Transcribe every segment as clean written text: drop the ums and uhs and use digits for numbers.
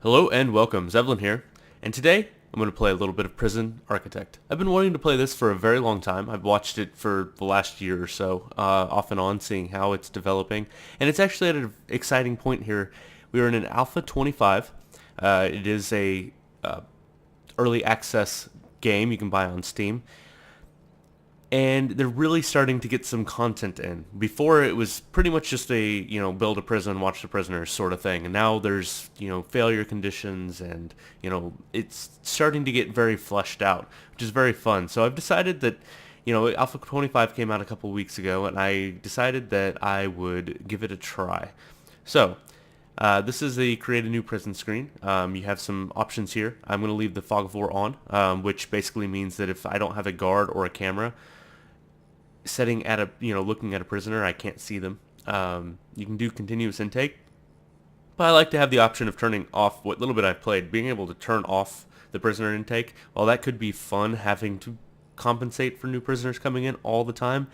Hello and welcome, Zevlin here, and today I'm going to play a little bit of Prison Architect. I've been wanting to play this for a very long time. I've watched it for the last year or so, off and on, seeing how it's developing, and it's actually at an exciting point here. We are in an Alpha 25. It is a early access game you can buy on Steam, and they're really starting to get some content in. Before it was pretty much just a, build a prison, watch the prisoners sort of thing. And now there's, failure conditions and, it's starting to get very fleshed out, which is very fun. So I've decided that, Alpha 25 came out a couple weeks ago and I decided that I would give it a try. So, this is the create a new prison screen. You have some options here. I'm going to leave the fog of war on, which basically means that if I don't have a guard or a camera, setting at a looking at a prisoner, I can't see them. You can do continuous intake, but I like to have the option of turning off what little bit I've played, being able to turn off the prisoner intake. While that could be fun, having to compensate for new prisoners coming in all the time,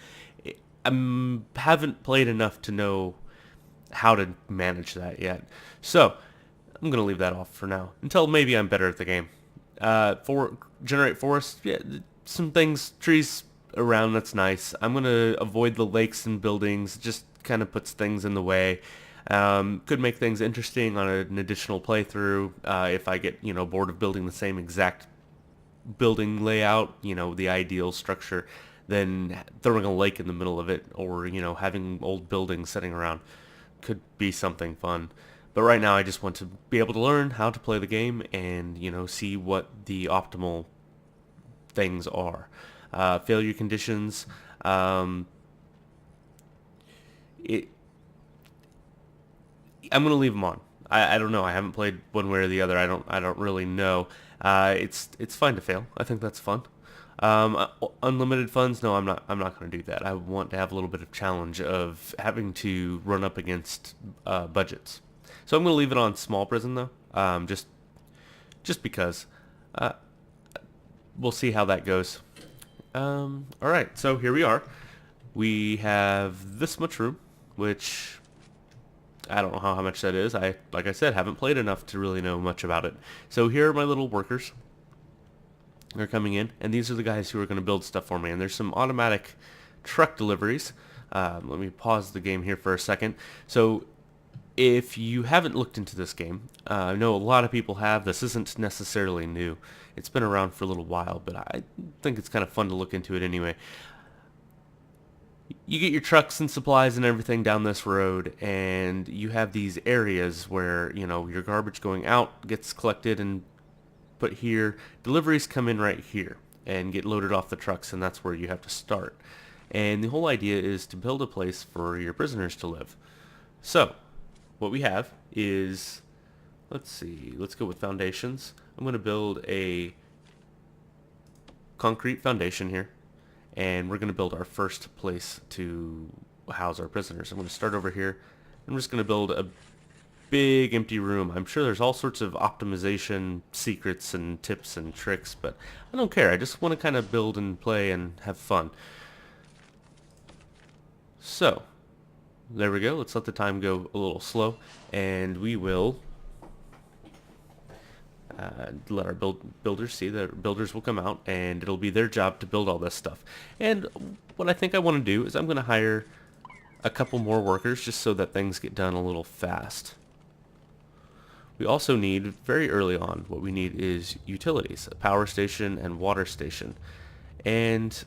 I haven't played enough to know how to manage that yet. So I'm gonna leave that off for now until maybe I'm better at the game. For generate forest, yeah, some things, trees around, that's nice. I'm gonna avoid the lakes and buildings. It just kind of puts things in the way. Could make things interesting on an additional playthrough if I get bored of building the same exact building layout, the ideal structure. Then throwing a lake in the middle of it, or having old buildings sitting around, could be something fun. But right now I just want to be able to learn how to play the game and see what the optimal things are. Failure conditions. It. I'm gonna leave them on. I don't know. I haven't played one way or the other. I don't really know. It's fine to fail. I think that's fun. Unlimited funds? No, I'm not going to do that. I want to have a little bit of challenge of having to run up against budgets. So I'm going to leave it on small prison though. Just because. We'll see how that goes. All right. So here we are. We have this much room, which I don't know how much that is. Like I said, haven't played enough to really know much about it. So here are my little workers. They're coming in, and these are the guys who are going to build stuff for me. And there's some automatic truck deliveries. Let me pause the game here for a second. So if you haven't looked into this game, I know a lot of people have. This isn't necessarily new. It's been around for a little while, but I think it's kind of fun to look into it anyway. You get your trucks and supplies and everything down this road, and you have these areas where your garbage going out gets collected and put here. Deliveries come in right here and get loaded off the trucks, and that's where you have to start. And the whole idea is to build a place for your prisoners to live. So what we have is, let's go with foundations. I'm going to build a concrete foundation here, and we're going to build our first place to house our prisoners. I'm going to start over here. I'm just going to build a big empty room. I'm sure there's all sorts of optimization secrets and tips and tricks, but I don't care. I just want to kind of build and play and have fun. So there we go. Let's let the time go a little slow, and we will let our builders see that builders will come out, and it'll be their job to build all this stuff. And what I think I want to do is I'm going to hire a couple more workers just so that things get done a little fast. We also need, very early on, what we need is utilities, a power station and water station. And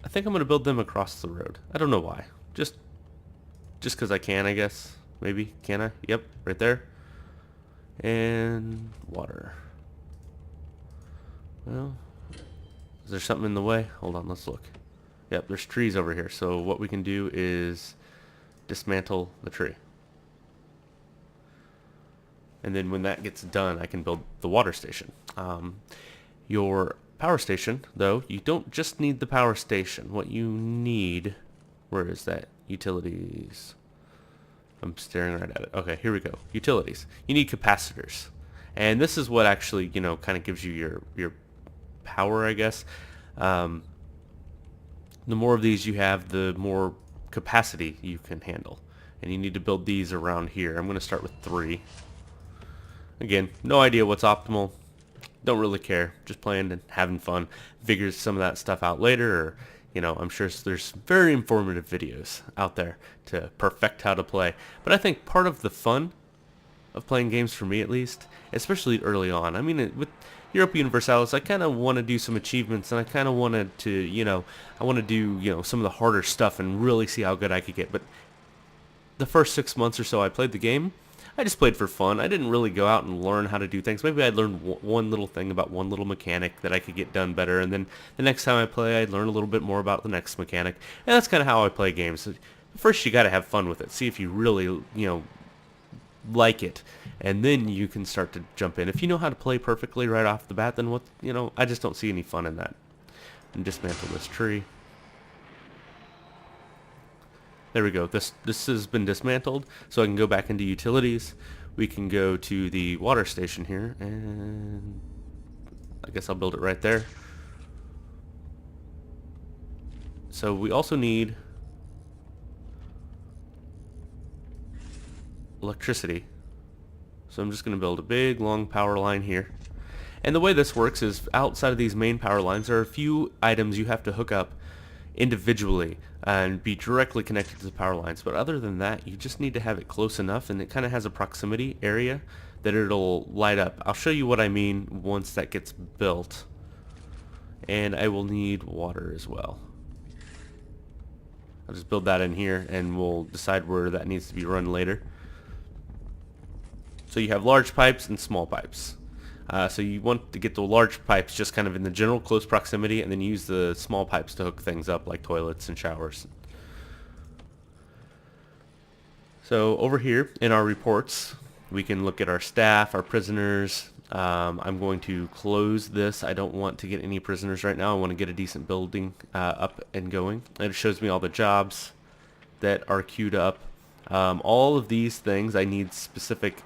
I think I'm going to build them across the road. I don't know why. Just because I can, I guess. Maybe. Can I? Yep, right there. And water. Well, is there something in the way? Hold on, let's look. Yep, there's trees over here. So what we can do is dismantle the tree. And then when that gets done, I can build the water station. Your power station, though, you don't just need the power station. What you need, where is that? Utilities. I'm staring right at it. Okay, here we go. Utilities. You need capacitors. And this is what actually, kind of gives you your power, I guess. The more of these you have, the more capacity you can handle. and you need to build these around here. I'm going to start with 3. Again, no idea what's optimal. Don't really care. Just playing and having fun. Figure some of that stuff out later, or I'm sure there's very informative videos out there to perfect how to play. But I think part of the fun of playing games, for me at least, especially early on. I mean, with Europa Universalis, I kind of want to do some achievements, and I kind of wanted to, I want to do, some of the harder stuff and really see how good I could get. But the first 6 months or so I played the game, I just played for fun. I didn't really go out and learn how to do things. Maybe I'd learn one little thing about one little mechanic that I could get done better, and then the next time I play, I'd learn a little bit more about the next mechanic. And that's kind of how I play games. First, you got to have fun with it. See if you really, like it, and then you can start to jump in. If you know how to play perfectly right off the bat, then I just don't see any fun in that. And dismantle this tree. There we go. This has been dismantled, so I can go back into utilities. We can go to the water station here, and I guess I'll build it right there. So we also need electricity. So I'm just going to build a big long power line here. And the way this works is outside of these main power lines, there are a few items you have to hook up individually and be directly connected to the power lines. But other than that, you just need to have it close enough, and it kind of has a proximity area that it'll light up. I'll show you what I mean once that gets built. And I will need water as well. I'll just build that in here, and we'll decide where that needs to be run later. So you have large pipes and small pipes. So you want to get the large pipes just kind of in the general close proximity, and then use the small pipes to hook things up like toilets and showers. So over here in our reports, we can look at our staff, our prisoners. I'm going to close this. I don't want to get any prisoners right now. I want to get a decent building up and going. And it shows me all the jobs that are queued up. All of these things, I need specific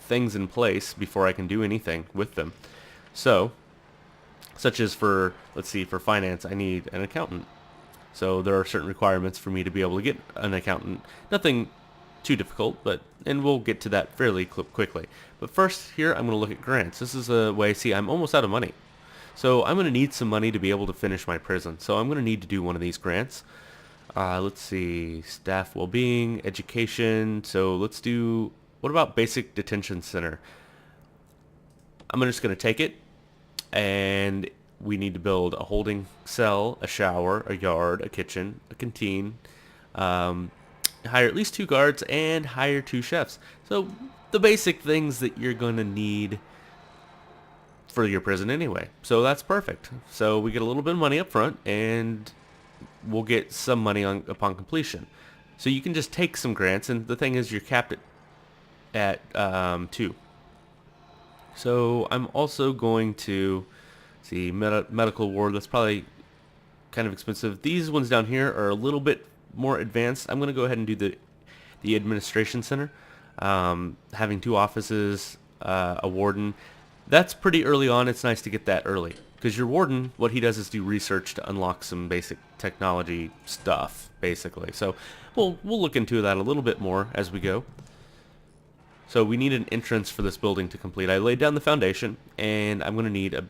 things in place before I can do anything with them. So, such as for, let's see, for finance, I need an accountant. So there are certain requirements for me to be able to get an accountant. Nothing too difficult, and we'll get to that fairly quickly. But first here, I'm going to look at grants. This is a way, see, I'm almost out of money. So I'm going to need some money to be able to finish my prison. So I'm going to need to do one of these grants. Let's see, staff well-being, education. So let's do, what about basic detention center? I'm just going to take it, and we need to build a holding cell, a shower, a yard, a kitchen, a canteen, hire at least 2 guards, and hire 2 chefs. So the basic things that you're going to need for your prison anyway. So that's perfect. So we get a little bit of money up front, and we'll get some money upon completion. So you can just take some grants, and the thing is you're capped at 2. So I'm also going to see medical ward. That's probably kind of expensive. These ones down here are a little bit more advanced. I'm going to go ahead and do the administration center. Having 2 offices, a warden. That's pretty early on. It's nice to get that early, because your warden, what he does is do research to unlock some basic technology stuff, basically. So we'll look into that a little bit more as we go. So we need an entrance for this building to complete. I laid down the foundation, and I'm going to need a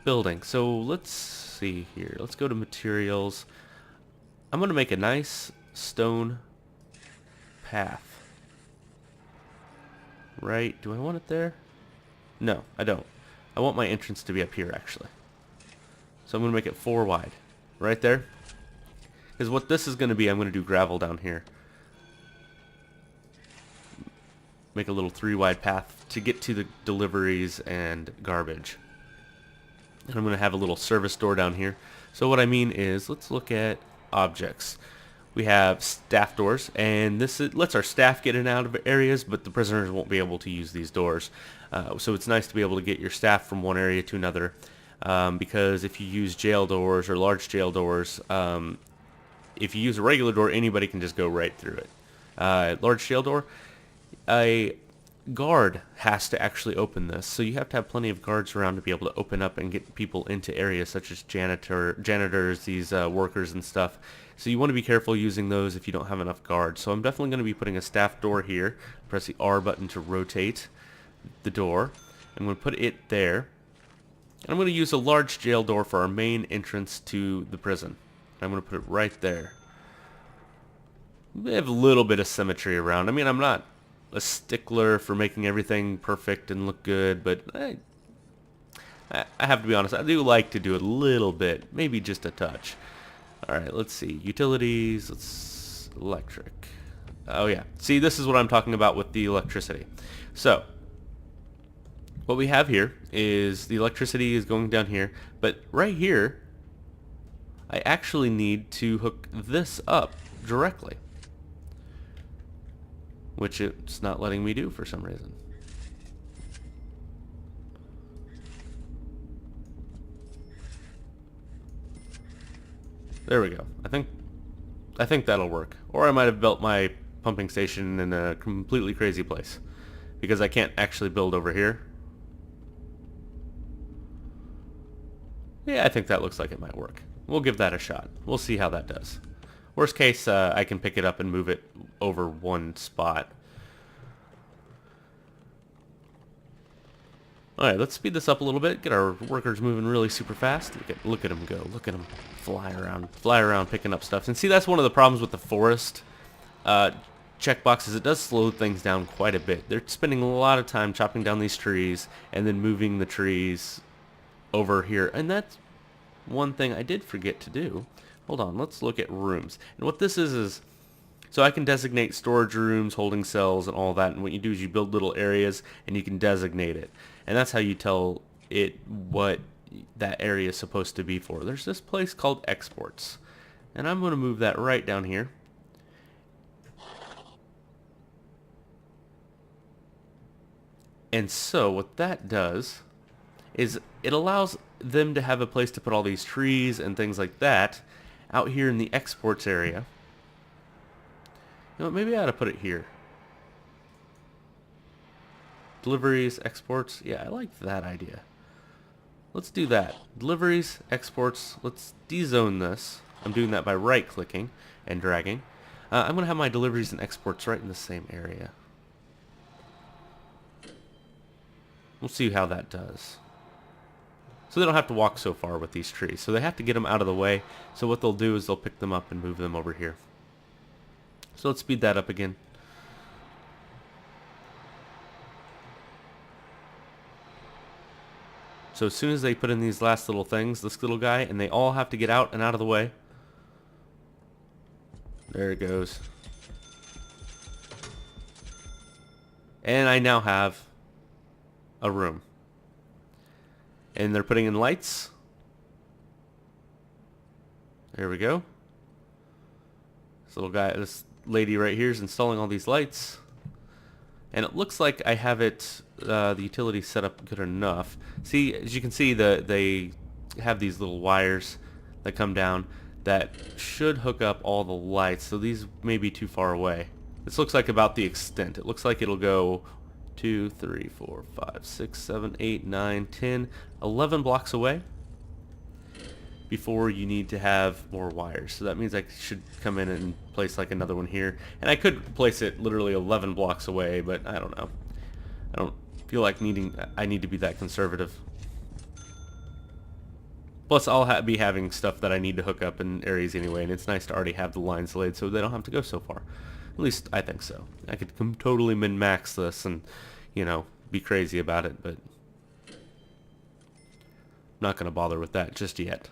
building. So let's see here. Let's go to materials. I'm going to make a nice stone path. Right? Do I want it there? No, I don't. I want my entrance to be up here, actually. So I'm going to make it 4 wide. Right there. Because what this is going to be, I'm going to do gravel down here. Make a little 3 wide path to get to the deliveries and garbage. And I'm going to have a little service door down here. So what I mean is, let's look at objects. We have staff doors, and this lets our staff get in and out of areas, but the prisoners won't be able to use these doors. So it's nice to be able to get your staff from one area to another, because if you use jail doors or large jail doors, if you use a regular door, anybody can just go right through it. Large jail door, guard has to actually open this, so you have to have plenty of guards around to be able to open up and get people into areas such as janitors, these workers and stuff. So you want to be careful using those if you don't have enough guards. So I'm definitely going to be putting a staff door here. Press the R button to rotate the door. I'm going to put it there. And I'm going to use a large jail door for our main entrance to the prison. I'm going to put it right there. We have a little bit of symmetry around. I mean, I'm not a stickler for making everything perfect and look good, but I have to be honest, I do like to do it a little bit, maybe just a touch. Alright, let's see. Utilities, let's electric. Oh yeah, see, this is what I'm talking about with the electricity. So, what we have here is the electricity is going down here, but right here, I actually need to hook this up directly, which it's not letting me do for some reason. There we go. I think that'll work. Or I might have built my pumping station in a completely crazy place, because I can't actually build over here. Yeah, I think that looks like it might work. We'll give that a shot. We'll see how that does. Worst case, I can pick it up and move it over one spot. Alright, let's speed this up a little bit. Get our workers moving really super fast. Look at them go. Look at them fly around picking up stuff. And see, that's one of the problems with the forest checkboxes. It does slow things down quite a bit. They're spending a lot of time chopping down these trees and then moving the trees over here. And that's one thing I did forget to do. Hold on, let's look at rooms. And what this is so I can designate storage rooms, holding cells, and all that. And what you do is you build little areas and you can designate it. And that's how you tell it what that area is supposed to be for. There's this place called exports. And I'm going to move that right down here. And so what that does is it allows them to have a place to put all these trees and things like that out here in the exports area. You know, maybe I ought to put it here. Deliveries, exports. Yeah, I like that idea. Let's do that. Deliveries, exports. Let's dezone this. I'm doing that by right-clicking and dragging. I'm going to have my deliveries and exports right in the same area. We'll see how that does. So they don't have to walk so far with these trees. So they have to get them out of the way. So what they'll do is they'll pick them up and move them over here. So let's speed that up again. So as soon as they put in these last little things, this little guy, and they all have to get out and out of the way. There it goes. And I now have a room. And they're putting in lights. There we go. This little guy, this lady right here is installing all these lights. And it looks like I have it, the utility set up good enough. See, as you can see, they have these little wires that come down that should hook up all the lights. So these may be too far away. This looks like about the extent. It looks like it'll go 2, 3, 4, 5, 6, 7, 8, 9, 10, 11 blocks away before you need to have more wires. So that means I should come in and place like another one here. And I could place it literally 11 blocks away, but I don't know. I don't feel like I need to be that conservative. Plus, I'll be having stuff that I need to hook up in areas anyway, and it's nice to already have the lines laid so they don't have to go so far. At least I think so. I could totally min-max this and, you know, be crazy about it, but I'm not going to bother with that just yet.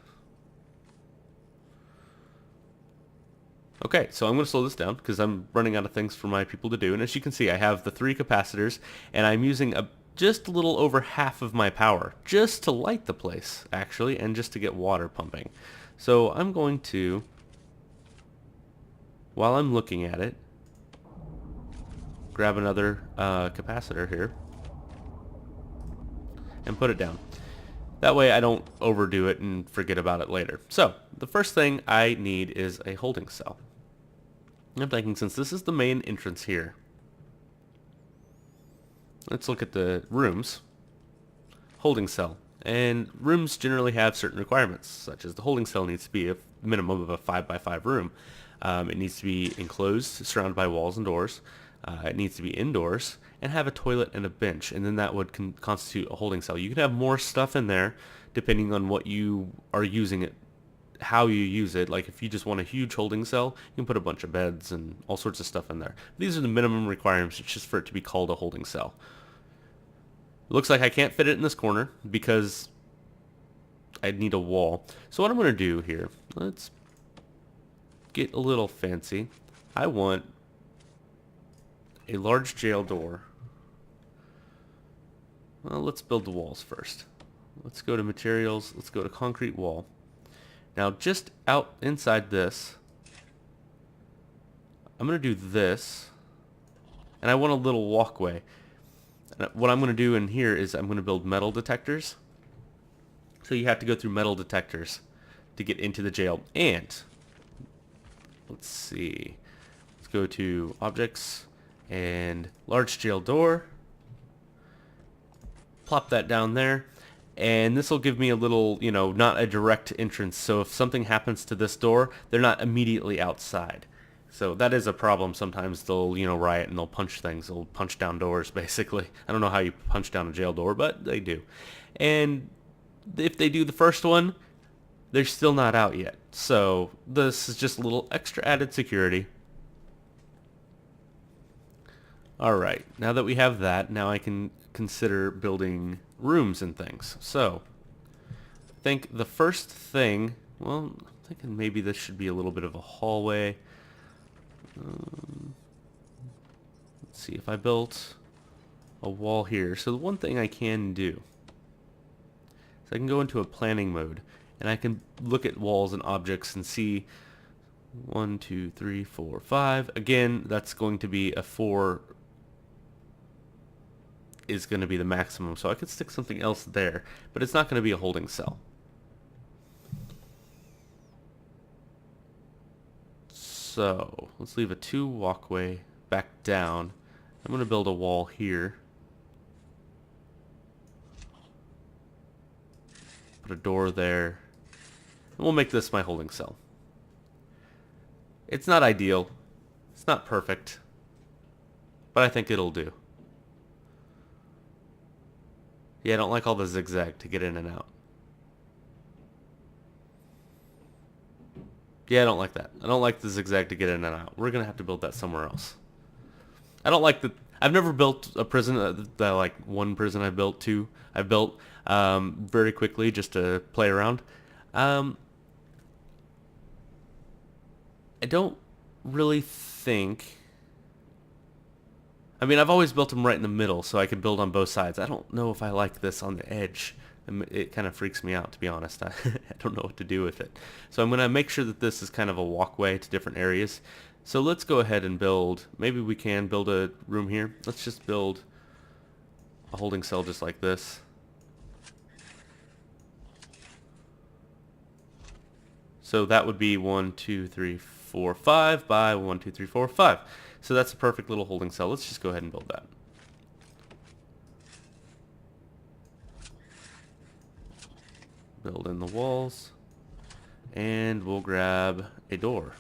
Okay, so I'm going to slow this down because I'm running out of things for my people to do. And as you can see, I have the 3 capacitors, and I'm using just a little over half of my power just to light the place, actually, and just to get water pumping. So I'm going to, while I'm looking at it, grab another capacitor here and put it down. That way I don't overdo it and forget about it later. So the first thing I need is a holding cell. I'm thinking since this is the main entrance here, let's look at the rooms. Holding cell. And rooms generally have certain requirements, such as the holding cell needs to be a minimum of a 5x5 room. It needs to be enclosed, surrounded by walls and doors. It needs to be indoors and have a toilet and a bench, and then that would constitute a holding cell. You can have more stuff in there depending on what you are using it, how you use it. Like if you just want a huge holding cell, you can put a bunch of beds and all sorts of stuff in there. These are the minimum requirements just for it to be called a holding cell. It looks like I can't fit it in this corner because I'd need a wall. So what I'm going to do here, let's get a little fancy. I want a large jail door. Well, let's build the walls first. Let's go to materials. Let's go to concrete wall. Now just out inside this, I'm going to do this. And I want a little walkway. And what I'm going to do in here is I'm going to build metal detectors. So you have to go through metal detectors to get into the jail. And let's see. Let's go to objects and large jail door. Plop that down there. And this will give me a little, not a direct entrance. So if something happens to this door, they're not immediately outside. So that is a problem. Sometimes they'll, riot and they'll punch things. They'll punch down doors, basically. I don't know how you punch down a jail door, but they do. And if they do the first one, they're still not out yet. So this is just a little extra added security. Alright, now that we have that, now I can consider building rooms and things. So, I think the first thing, well, I'm thinking maybe this should be a little bit of a hallway. Let's see, if I built a wall here. So the one thing I can do is I can go into a planning mode and I can look at walls and objects and see 1, 2, 3, 4, 5. Again, that's going to be a 4 is going to be the maximum. So I could stick something else there, but it's not going to be a holding cell. So let's leave a 2 walkway back down. I'm going to build a wall here. Put a door there. And we'll make this my holding cell. It's not ideal. It's not perfect. But I think it'll do. Yeah, I don't like all the zigzag to get in and out. Yeah, I don't like that. I don't like the zigzag to get in and out. We're going to have to build that somewhere else. I don't like the... I've never built a prison, like one prison I built, 2 I built very quickly just to play around. I don't really think... I mean, I've always built them right in the middle so I can build on both sides. I don't know if I like this on the edge. It kind of freaks me out, to be honest. I don't know what to do with it. So I'm going to make sure that this is kind of a walkway to different areas. So let's go ahead and build, maybe we can build a room here. Let's just build a holding cell just like this. So that would be 1, 2, 3, 4, 5 by 1, 2, 3, 4, 5. So that's a perfect little holding cell. Let's just go ahead and build that. Build in the walls. And we'll grab a door.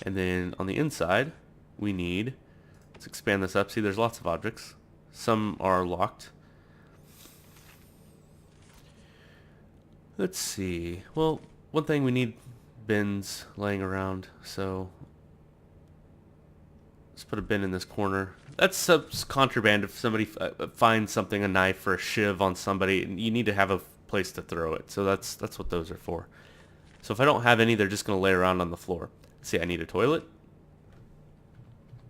And then on the inside, we need, let's expand this up. See, there's lots of objects. Some are locked. Let's see. Well, one thing, we need bins laying around. So let's put a bin in this corner. That's contraband. If somebody finds something, a knife or a shiv on somebody, you need to have a place to throw it. So that's what those are for. So if I don't have any, they're just going to lay around on the floor. See, I need a toilet.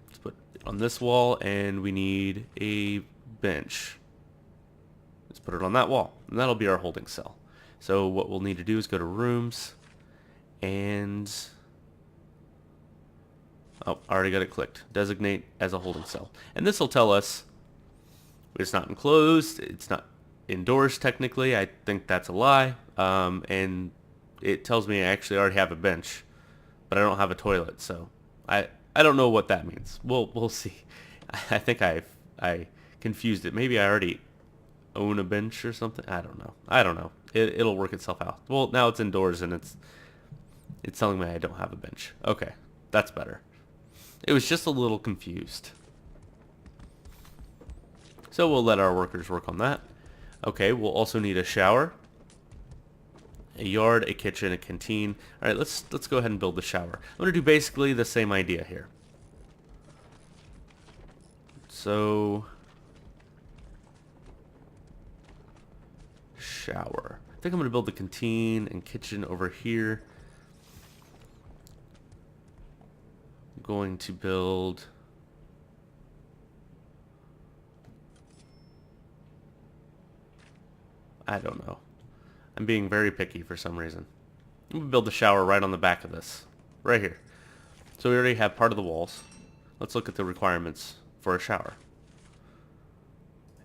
Let's put it on this wall, and we need a bench. Let's put it on that wall, and that'll be our holding cell. So what we'll need to do is go to rooms, and oh, I already got it clicked. Designate as a holding cell. And this will tell us it's not enclosed, it's not indoors technically. I think that's a lie. And it tells me I actually already have a bench, but I don't have a toilet. So I don't know what that means. We'll see. I think I've I confused it. Maybe I already own a bench or something. I don't know. I don't know. It'll work itself out. Well, now it's indoors and it's telling me I don't have a bench. Okay, that's better. It was just a little confused. So we'll let our workers work on that. Okay, we'll also need a shower, a yard, a kitchen, a canteen. All right, let's go ahead and build the shower. I'm going to do basically the same idea here. So shower. I think I'm going to build the canteen and kitchen over here. I'm going to build I don't know. I'm being very picky for some reason. I'm going to build the shower right on the back of this. Right here. So we already have part of the walls. Let's look at the requirements for a shower.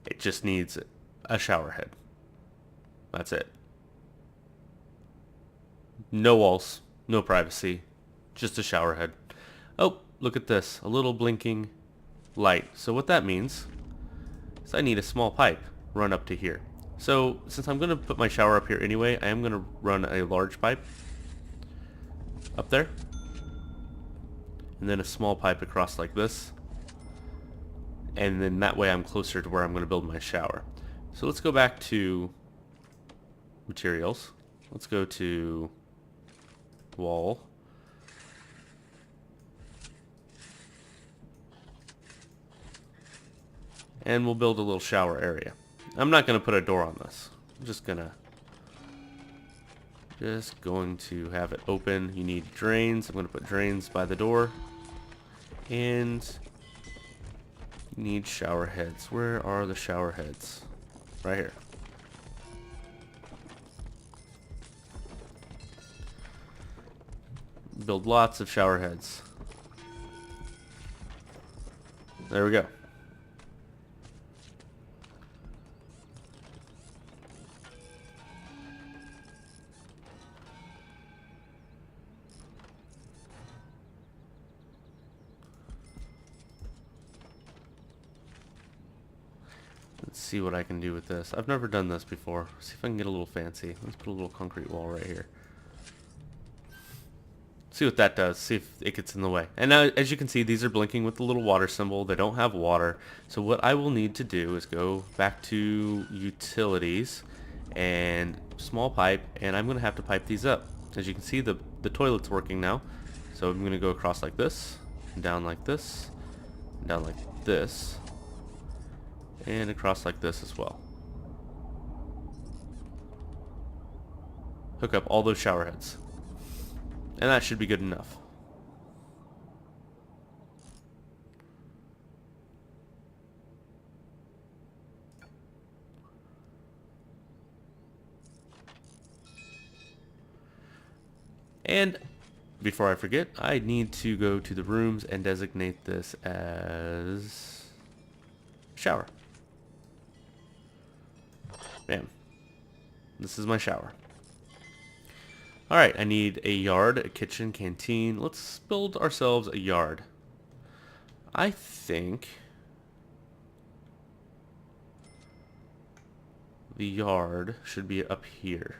It just needs a shower head. That's it. No walls. No privacy. Just a shower head. Oh, look at this. A little blinking light. So what that means is I need a small pipe run up to here. So since I'm going to put my shower up here anyway, I am going to run a large pipe up there. And then a small pipe across like this. And then that way I'm closer to where I'm going to build my shower. So let's go back to materials. Let's go to wall. And we'll build a little shower area. I'm not going to put a door on this. I'm just going to have it open. You need drains. I'm going to put drains by the door. And you need shower heads. Where are the shower heads? Right here. Build lots of shower heads. There we go. Let's see what I can do with this. I've never done this before. See if I can get a little fancy. Let's put a little concrete wall right here. See what that does. See if it gets in the way. And now, as you can see, these are blinking with the little water symbol. They don't have water. So what I will need to do is go back to utilities and small pipe, and I'm going to have to pipe these up. As you can see, the toilet's working now. So I'm going to go across like this, down like this, down like this, and across like this as well. Hook up all those shower heads. And that should be good enough. And before I forget, I need to go to the rooms and designate this as shower. Bam. This is my shower. Alright, I need a yard, a kitchen, canteen. Let's build ourselves a yard. I think the yard should be up here.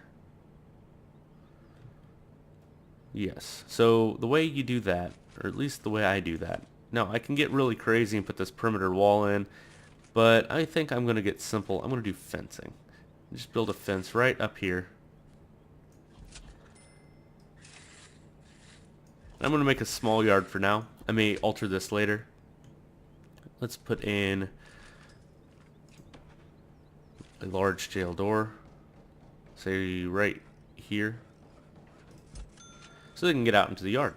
Yes. So the way you do that, or at least the way I do that. Now, I can get really crazy and put this perimeter wall in, but I think I'm going to get simple. I'm going to do fencing. Just build a fence right up here. I'm going to make a small yard for now. I may alter this later. Let's put in a large jail door. Say right here. So they can get out into the yard.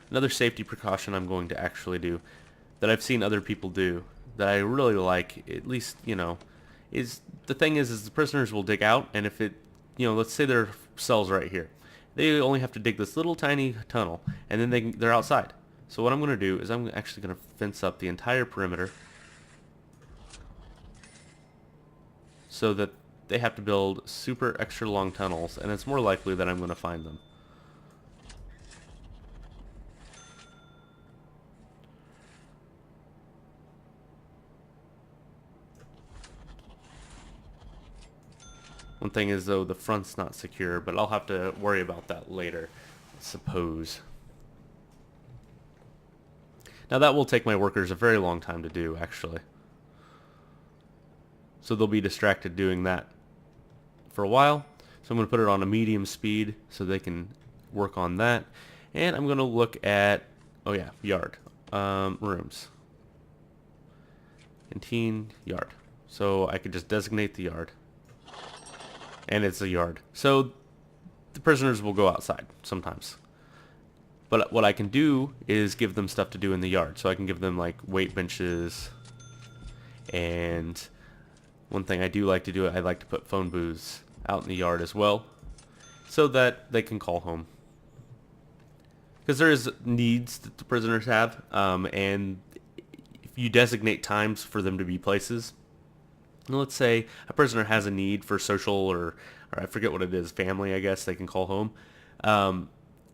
Another safety precaution I'm going to actually do that I've seen other people do that I really like, at least, you know, is the thing is the prisoners will dig out, and if it, you know, let's say their cell's right here. They only have to dig this little tiny tunnel, and then they're outside. So what I'm going to do is I'm actually going to fence up the entire perimeter so that they have to build super extra long tunnels, and it's more likely that I'm going to find them. One thing is, though, the front's not secure, but I'll have to worry about that later, I suppose. Now that will take my workers a very long time to do, actually. So they'll be distracted doing that for a while. So I'm going to put it on a medium speed so they can work on that. And I'm going to look at, oh yeah, yard. Rooms. Canteen, yard. So I could just designate the yard. And it's a yard. So the prisoners will go outside sometimes. But what I can do is give them stuff to do in the yard. So I can give them like weight benches. And one thing I do like to do, I like to put phone booths out in the yard as well, so that they can call home. Because there is needs that the prisoners have, and if you designate times for them to be places, let's say a prisoner has a need for social or I forget what it is, family, I guess they can call home.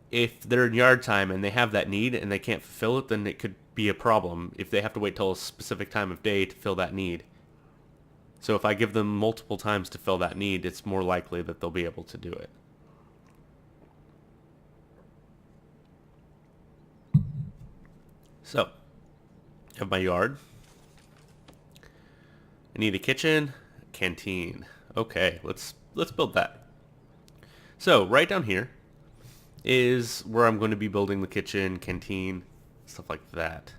If they're in yard time and they have that need and they can't fulfill it, then it could be a problem if they have to wait till a specific time of day to fill that need. So if I give them multiple times to fill that need, it's more likely that they'll be able to do it. So, I have my yard. I need a kitchen, canteen. Okay, let's build that. So, right down here is where I'm going to be building the kitchen, canteen, stuff like that.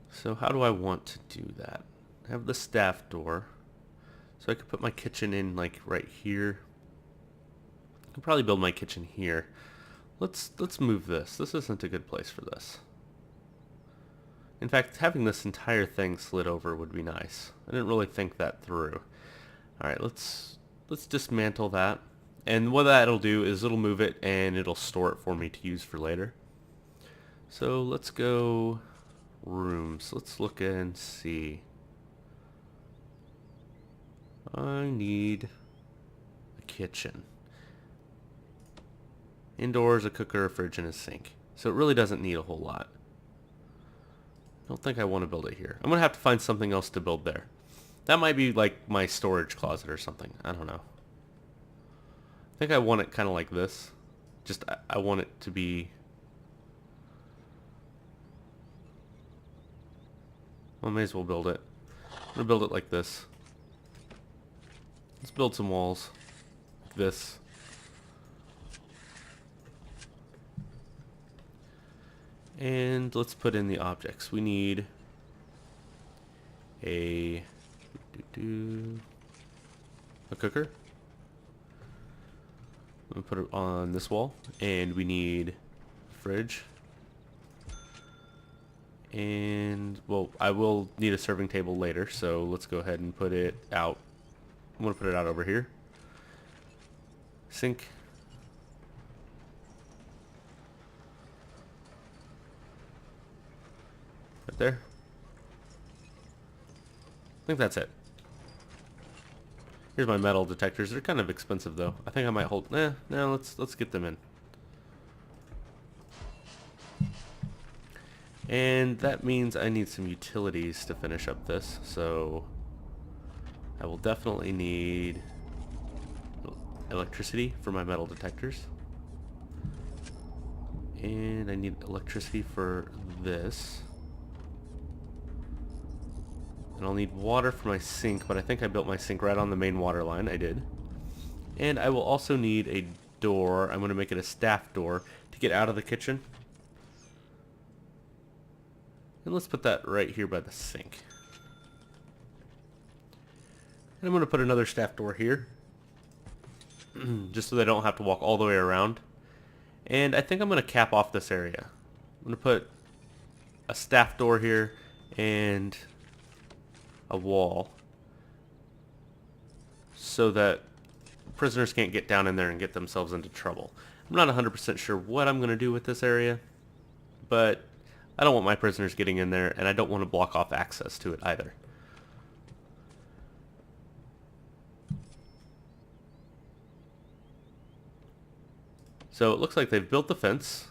So how do I want to do that? I have the staff door. So I could put my kitchen in like right here. I could probably build my kitchen here. Let's move this. This isn't a good place for this. In fact, having this entire thing slid over would be nice. I didn't really think that through. Alright, let's dismantle that. And what that'll do is it'll move it and it'll store it for me to use for later. So let's go rooms. Let's look and see. I need a kitchen. Indoors, a cooker, a fridge, and a sink. So it really doesn't need a whole lot. I don't think I want to build it here. I'm going to have to find something else to build there. That might be like my storage closet or something. I don't know. I think I want it kind of like this. Just, I want it to be... Well, I may as well build it. I'm going to build it like this. Let's build some walls. Like this. And let's put in the objects. We need a cooker. I'm gonna put it on this wall, and we need a fridge. And well, I will need a serving table later, so let's go ahead and put it out. I'm gonna put it out over here. Sink. Right there. I think that's it. Here's my metal detectors. They're kind of expensive though. I think I might hold. No, let's get them in. And that means I need some utilities to finish up this. So I will definitely need electricity for my metal detectors. And I need electricity for this. And I'll need water for my sink, but I think I built my sink right on the main water line. I did. And I will also need a door. I'm going to make it a staff door to get out of the kitchen. And let's put that right here by the sink. And I'm going to put another staff door here. Just so they don't have to walk all the way around. And I think I'm going to cap off this area. I'm going to put a staff door here and a wall so that prisoners can't get down in there and get themselves into trouble. I'm not 100% sure what I'm going to do with this area, but I don't want my prisoners getting in there, and I don't want to block off access to it either. So it looks like they've built the fence.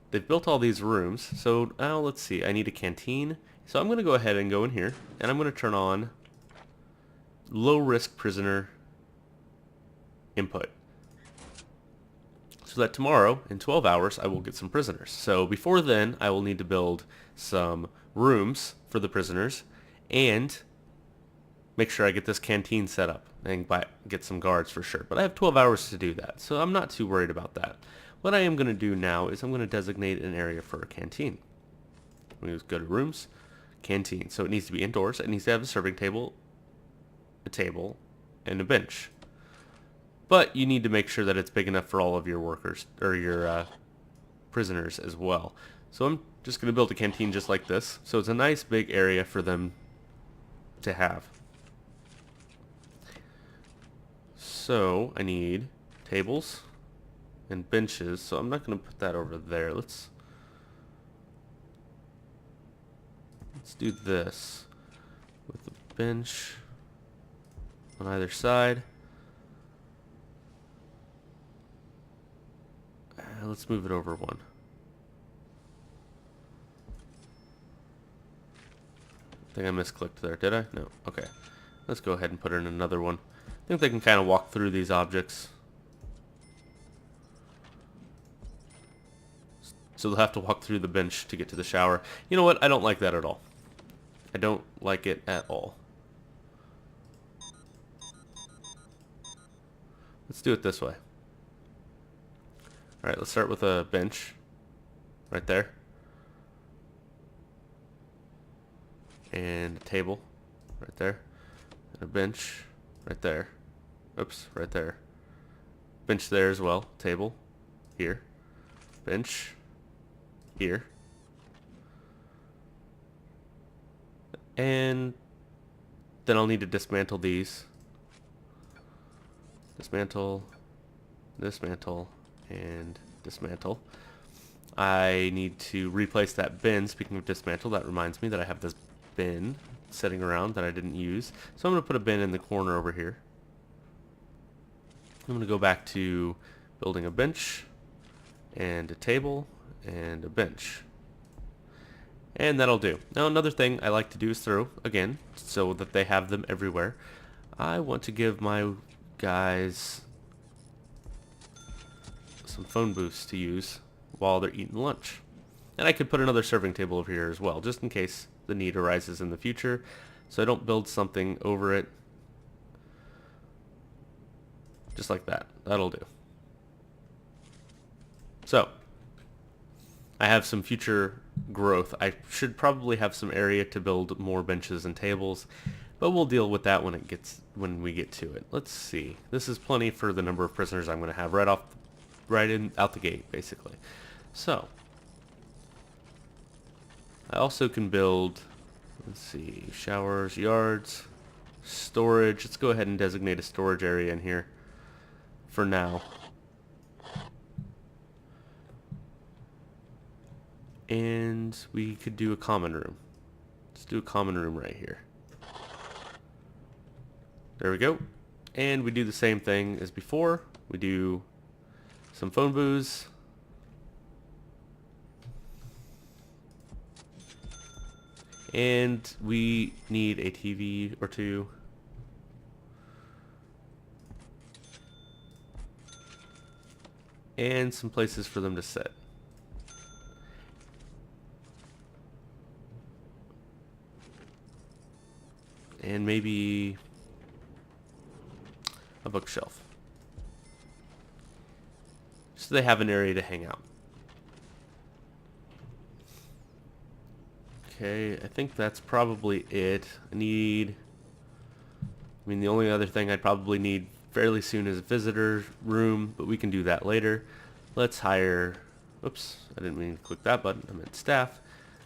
They've built all these rooms. So now let's see. I need a canteen. So I'm going to go ahead and go in here, and I'm going to turn on low risk prisoner input. So that tomorrow, in 12 hours, I will get some prisoners. So before then, I will need to build some rooms for the prisoners and make sure I get this canteen set up and get some guards for sure. But I have 12 hours to do that, so I'm not too worried about that. What I am going to do now is I'm going to designate an area for a canteen. I'm going to go to rooms, canteen. So it needs to be indoors. It needs to have a serving table, and a bench. But you need to make sure that it's big enough for all of your workers, or your prisoners as well. So I'm just going to build a canteen just like this. So it's a nice big area for them to have. So I need tables and benches. So I'm not going to put that over there. Let's do this with a bench on either side. Let's move it over one. I think I misclicked there, did I? No. Okay. Let's go ahead and put in another one. I think they can kind of walk through these objects. So they'll have to walk through the bench to get to the shower. You know what? I don't like that at all. I don't like it at all. Let's do it this way. Alright, let's start with a bench right there. And a table right there. And a bench right there. Oops, right there. Bench there as well. Table here. Bench here. And then I'll need to dismantle these. Dismantle, dismantle, and dismantle. I need to replace that bin. Speaking of dismantle, that reminds me that I have this bin sitting around that I didn't use. So I'm going to put a bin in the corner over here. I'm going to go back to building a bench and a table and a bench. And that'll do. Now another thing I like to do is throw, again, so that they have them everywhere. I want to give my guys some phone booths to use while they're eating lunch. And I could put another serving table over here as well, just in case the need arises in the future, so I don't build something over it. Just like that. That'll do. So, I have some future growth. I should probably have some area to build more benches and tables, but we'll deal with that when we get to it. Let's see. This is plenty for the number of prisoners I'm going to have right out the gate, basically. So, I also can build, let's see, showers, yards, storage. Let's go ahead and designate a storage area in here for now. And we could do a common room. Let's do a common room right here. There we go. And we do the same thing as before. We do some phone booths. And we need a TV or two. And some places for them to sit. And maybe a bookshelf. So they have an area to hang out. Okay, I think that's probably it. The only other thing I'd probably need fairly soon is a visitor room, but we can do that later. Let's hire, oops, I didn't mean to click that button, I meant staff.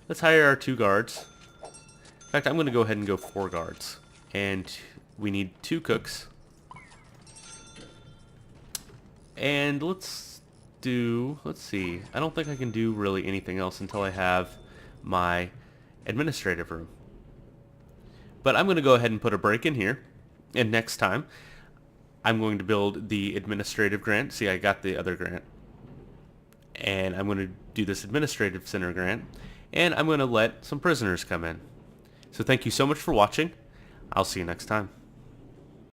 Let's hire our 2 guards. In fact, I'm going to go ahead and go 4 guards. And we need 2 cooks. And let's see, I don't think I can do really anything else until I have my administrative room. But I'm going to go ahead and put a break in here. And next time, I'm going to build the administrative grant. See, I got the other grant. And I'm going to do this administrative center grant. And I'm going to let some prisoners come in. So thank you so much for watching. I'll see you next time.